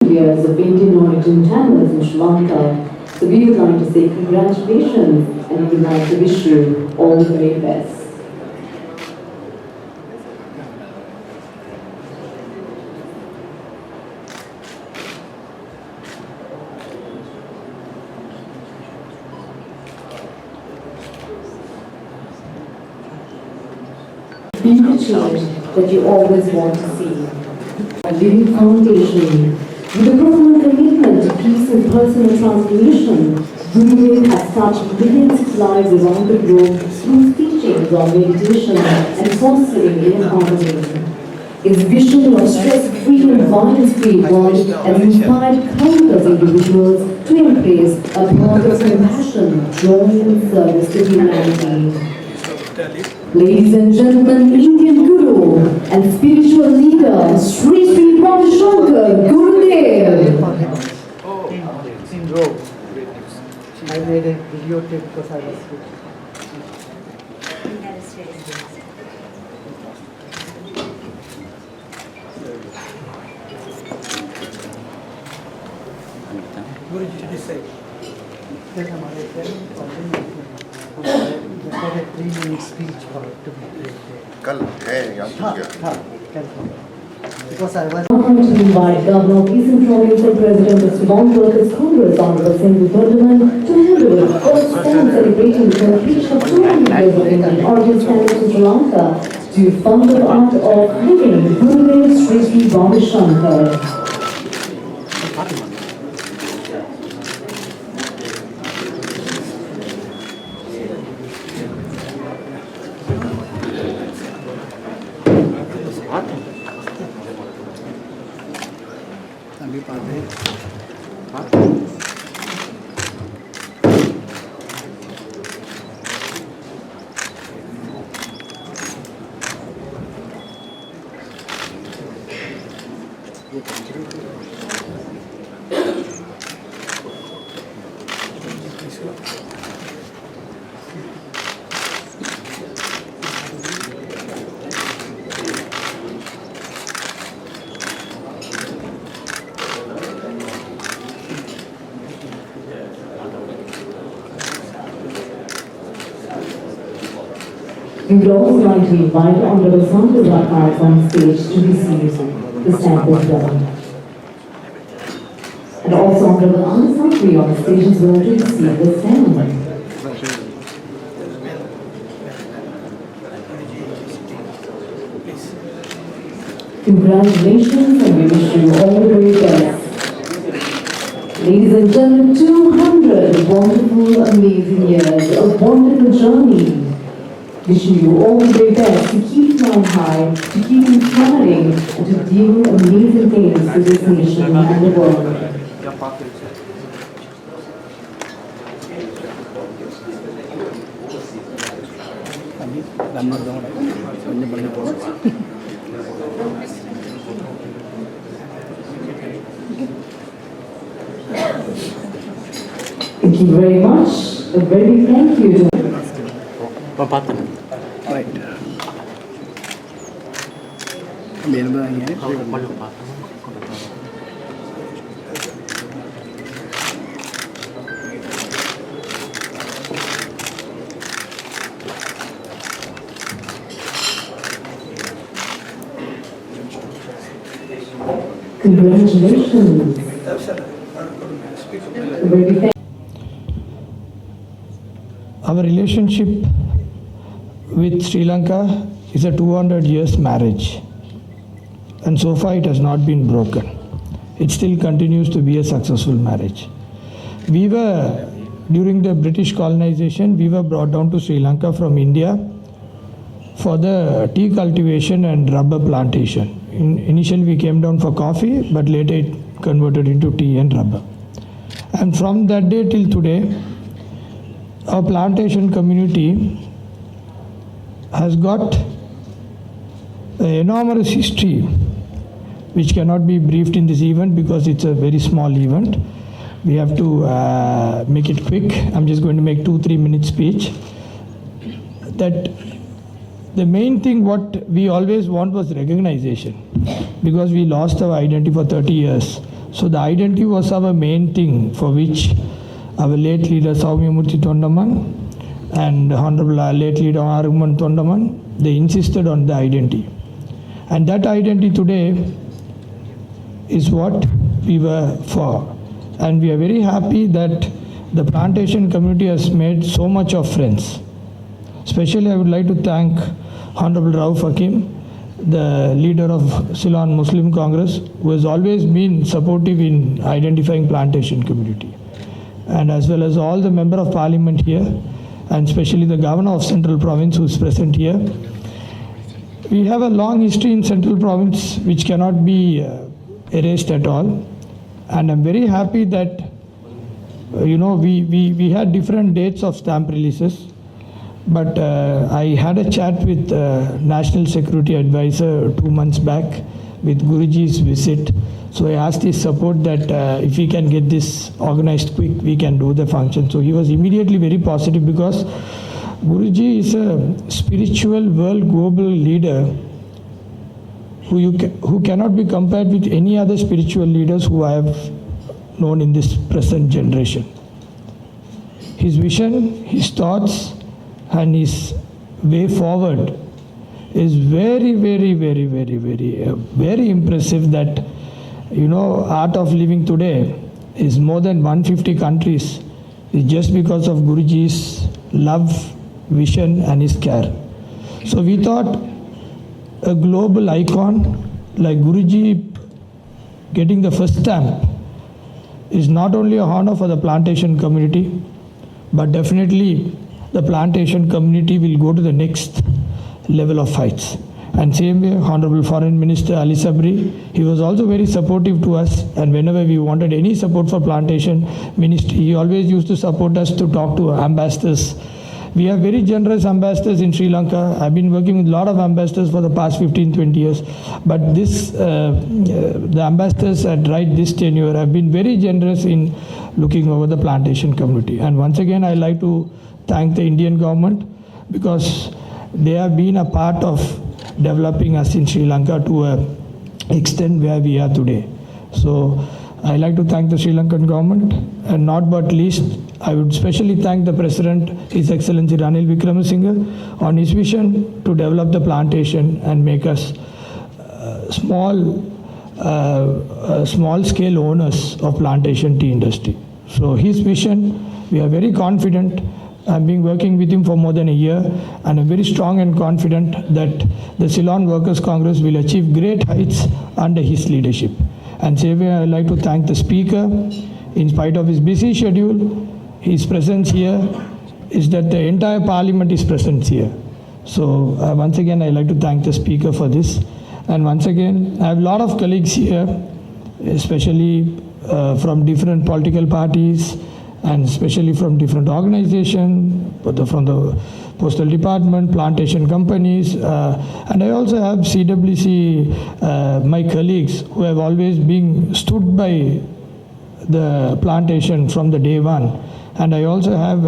Years of Indian origin channels in Sri Lanka. So we would like to say congratulations and we would like to wish you all the very best. Be the change that you always want to see. A living foundation with a profound commitment to peace and personal transformation, Gurudev has touched millions of lives around the globe through teachings on meditation and fostering inner harmony. His vision of stress-free and violence-free world has inspired countless individuals to embrace a path of compassion, joy and service to humanity. Ladies and gentlemen, Indian Guru and spiritual leader, SHRI Ravi SHANKAR Gurudev. In row. I made a video tape because I was sick. Guruji, this side. There's another friend. 3-minute speech for to be कल है या Because I was to invite Governor of Eastern Province and President of Small Workers Congress, Honorable Sindhu Berdaman, to handle the first stand celebrating the completion of 200 years of Indian origin channels in Sri Lanka to fund the art of living Gurudev Sri Ravi SHANKAR. अभी पाते हैं We would also like to invite Honorable SHRI on stage to receive the stamp of done. And also Honorable SHRI on stage as well to receive the stamp. Congratulations and we wish you all the very best. Ladies and gentlemen, 200 wonderful, amazing years, a wonderful journey. Wishing you all the very best to keep flying high, to keep inspiring, and to do amazing things to this nation and the world. Thank you very much. A very thank you to Right. मेरे में आई है congratulations. A very thank Our relationship with Sri Lanka is a 200 years marriage, and so far it has not been broken. It still continues to be a successful marriage. During the British colonization, we were brought down to Sri Lanka from India for the tea cultivation and rubber plantation. Initially we came down for coffee, but later it converted into tea and rubber. And from that day till today, our plantation community has got an enormous history which cannot be briefed in this event because it's a very small event. We have to make it quick. I'm just going to make 2-3 minute speech. That the main thing what we always want was recognition, because we lost our identity for 30 years. So the identity was our main thing, for which our late leader Saumyamurthy Tondaman and Honorable late leader Aruman Tondaman, they insisted on the identity. And that identity today is what we were for. And we are very happy that the plantation community has made so much of friends. Especially I would like to thank Honorable Rauf Hakim, the leader of Ceylon Muslim Congress, who has always been supportive in identifying plantation community. And as well as all the member of parliament here, and especially the governor of Central Province who is present here. We have a long history in Central Province which cannot be erased at all. And I'm very happy that, we had different dates of stamp releases. But I had a chat with National Security Advisor 2 months back with Guruji's visit. So I asked his support that if we can get this organized quick, we can do the function. So he was immediately very positive, because Guruji is a spiritual world global leader who cannot be compared with any other spiritual leaders who I have known in this present generation. His vision, his thoughts, and his way forward is very, very, very, very, very, very impressive. That, art of living today is more than 150 countries. It's just because of Guruji's love, vision, and his care. So we thought a global icon like Guruji getting the first stamp is not only a honor for the plantation community, but definitely the plantation community will go to the next level of heights. And same way, Honorable Foreign Minister Ali Sabri, he was also very supportive to us, and whenever we wanted any support for plantation ministry, he always used to support us to talk to ambassadors. We have very generous ambassadors in Sri Lanka. I've been working with a lot of ambassadors for the past 15-20 years. But the ambassadors at this tenure have been very generous in looking over the plantation community. And once again, I like to thank the Indian government, because they have been a part of developing us in Sri Lanka to an extent where we are today. So I like to thank the Sri Lankan government, and not but least, I would especially thank the President, His Excellency Ranil Wickremesinghe, on his vision to develop the plantation and make us small-scale owners of plantation tea industry. So his vision, we are very confident. I've been working with him for more than a year, and I'm very strong and confident that the Ceylon Workers' Congress will achieve great heights under his leadership. And same way, I'd like to thank the Speaker. In spite of his busy schedule, his presence here is that the entire Parliament is present here. So once again, I'd like to thank the Speaker for this. And once again, I have a lot of colleagues here, especially from different political parties, and especially from different organizations, from the Postal Department, plantation companies, and I also have CWC, my colleagues who have always been stood by the plantation from the day one. And I also have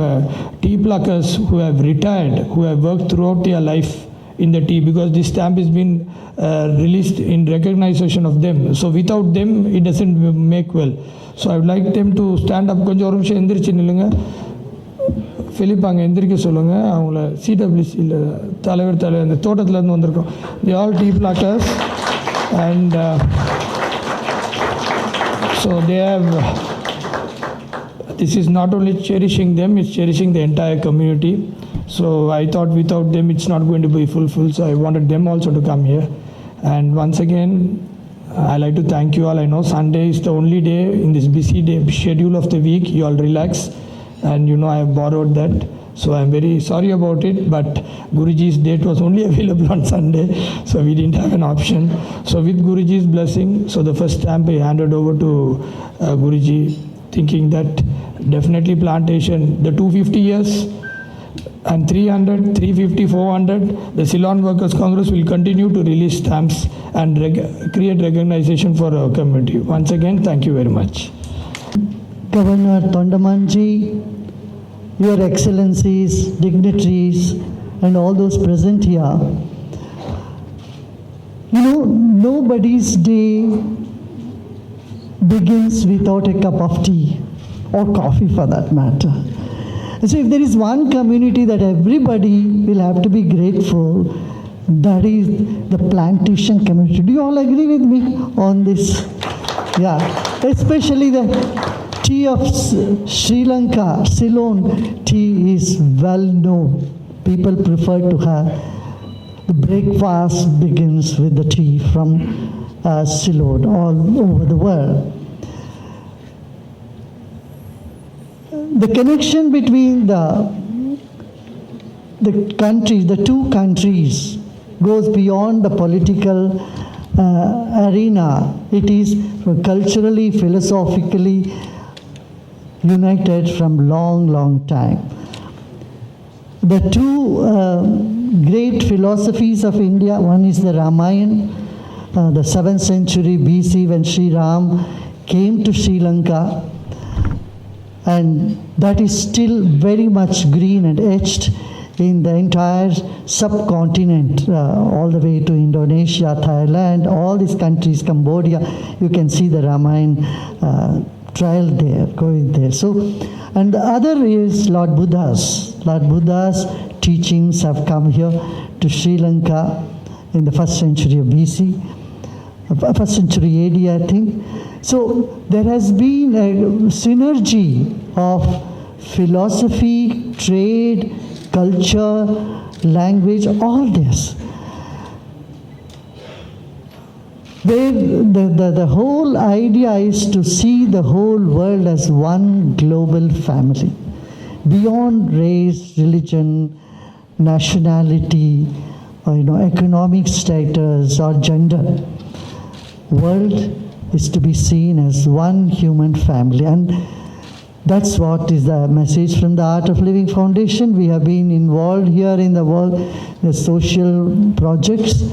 tea pluckers who have retired, who have worked throughout their life in the tea, because this stamp has been released in recognition of them. So without them, it doesn't make well. So I would like them to stand up. கொஞ்சம் ஒரு நிமிஷம் எந்திரிச்சு நில்லுங்க. Philip அங்கே எந்திரிக்க சொல்லுங்க. அவங்கள CWCல தலைவர் அந்த தோட்டத்துலேருந்து வந்திருக்கோம். They all tea pluckers, and so they have. This is not only cherishing them, it's cherishing the entire community. So I thought without them it's not going to be fulfilled, so I wanted them also to come here. And once again, I like to thank you all. I know Sunday is the only day in this busy day schedule of the week. You all relax, and I have borrowed that. So I'm very sorry about it, but Guruji's date was only available on Sunday, so we didn't have an option. So with Guruji's blessing, so the first stamp I handed over to Guruji, thinking that definitely plantation, the 250 years, and 300, 350, 400, the Ceylon Workers Congress will continue to release stamps and create recognition for our community. Once again, thank you very much. Governor Tondamanji, Your Excellencies, dignitaries, and all those present here, nobody's day begins without a cup of tea or coffee for that matter. So if there is one community that everybody will have to be grateful, that is the plantation community. Do you all agree with me on this? Yeah, especially the tea of Sri Lanka, Ceylon tea is well known. People prefer to have the breakfast begins with the tea from Ceylon all over the world. The connection between the countries, the two countries, goes beyond the political arena. It is culturally, philosophically united from long time. The two great philosophies of India, one is the Ramayana, the 7th century BC when Sri Ram came to Sri Lanka, and that is still very much green and etched in the entire subcontinent, all the way to Indonesia, Thailand, all these countries, Cambodia. You can see the Ramayana trail there, going there. So, and the other is Lord Buddha's. Lord Buddha's teachings have come here to Sri Lanka in the 1st century of BC, 1st century AD, I think. So there has been a synergy of philosophy, trade, culture, language, all this. The whole idea is to see the whole world as one global family, beyond race, religion, nationality, or economic status or gender. World is to be seen as one human family, and that's what is the message from the Art of Living Foundation. We have been involved here in the world, the social projects.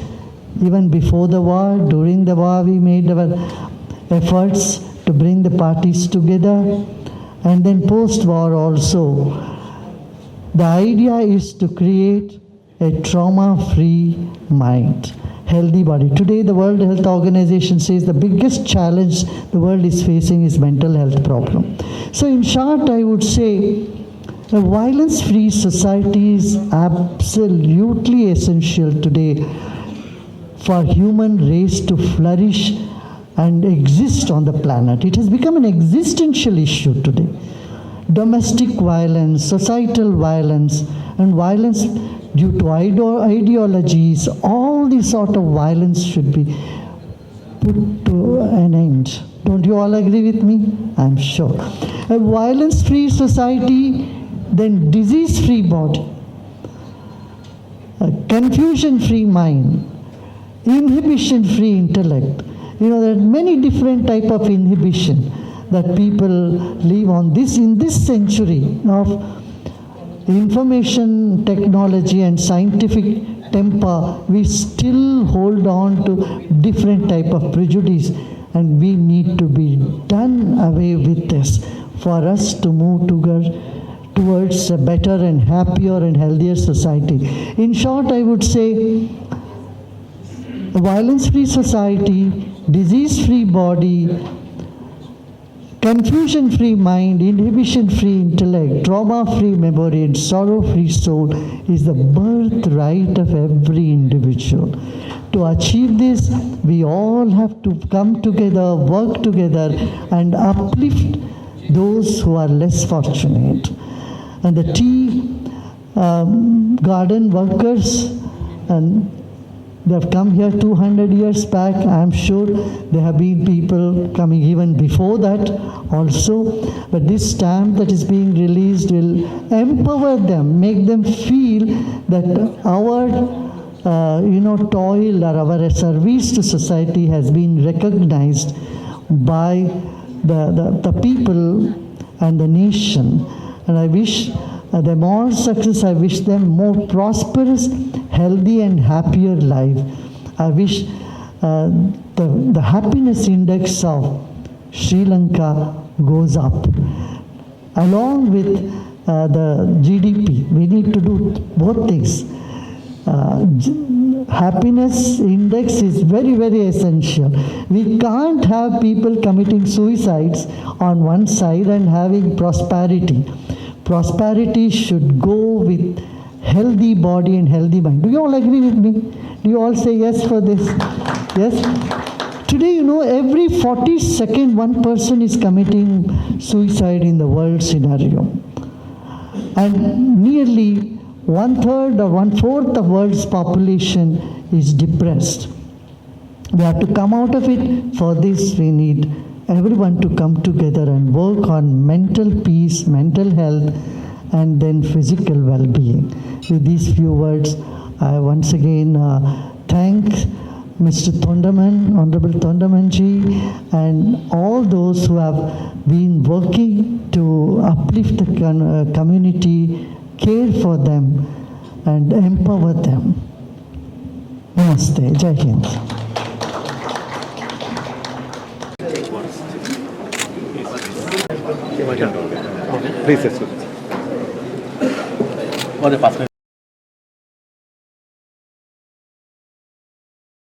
Even before the war, during the war, we made our efforts to bring the parties together. And then post-war also, the idea is to create a trauma-free mind, healthy body. Today, the World Health Organization says the biggest challenge the world is facing is mental health problem. So in short, I would say a violence-free society is absolutely essential today for human race to flourish and exist on the planet. It has become an existential issue today. Domestic violence, societal violence, and violence due to ideologies, all this sort of violence should be put to an end. Don't you all agree with me? I'm sure. A violence-free society, then disease-free body, a confusion-free mind, inhibition-free intellect. There are many different types of inhibition that people live on. In this century of information technology and scientific temper, we still hold on to different type of prejudice, and we need to be done away with this for us to move towards a better and happier and healthier society. In short, I would say a violence-free society, disease-free body, confusion-free mind, inhibition-free intellect, trauma-free memory, and sorrow-free soul is the birthright of every individual. To achieve this, we all have to come together, work together, and uplift those who are less fortunate. And the tea garden workers, and they have come here 200 years back. I'm sure there have been people coming even before that also. But this stamp that is being released will empower them, make them feel that our toil or our service to society has been recognized by the people and the nation. And I wish them all success. I wish them more prosperous, healthy and happier life. I wish the happiness index of Sri Lanka goes up. Along with the GDP, we need to do both things. happiness index is very, very essential. We can't have people committing suicides on one side and having prosperity. Prosperity should go with healthy body and healthy mind. Do you all agree with me? Do you all say yes for this? Yes? Today, you know, every 42nd, one person is committing suicide in the world scenario. And nearly 1/3 or 1/4 of world's population is depressed. We have to come out of it. For this, we need everyone to come together and work on mental peace, mental health, and then physical well-being. With these few words, I once again thank Mr. Thondaman, Honorable Thondamanji, and all those who have been working to uplift the community, care for them, and empower them. Namaste. Jai Hind. Please,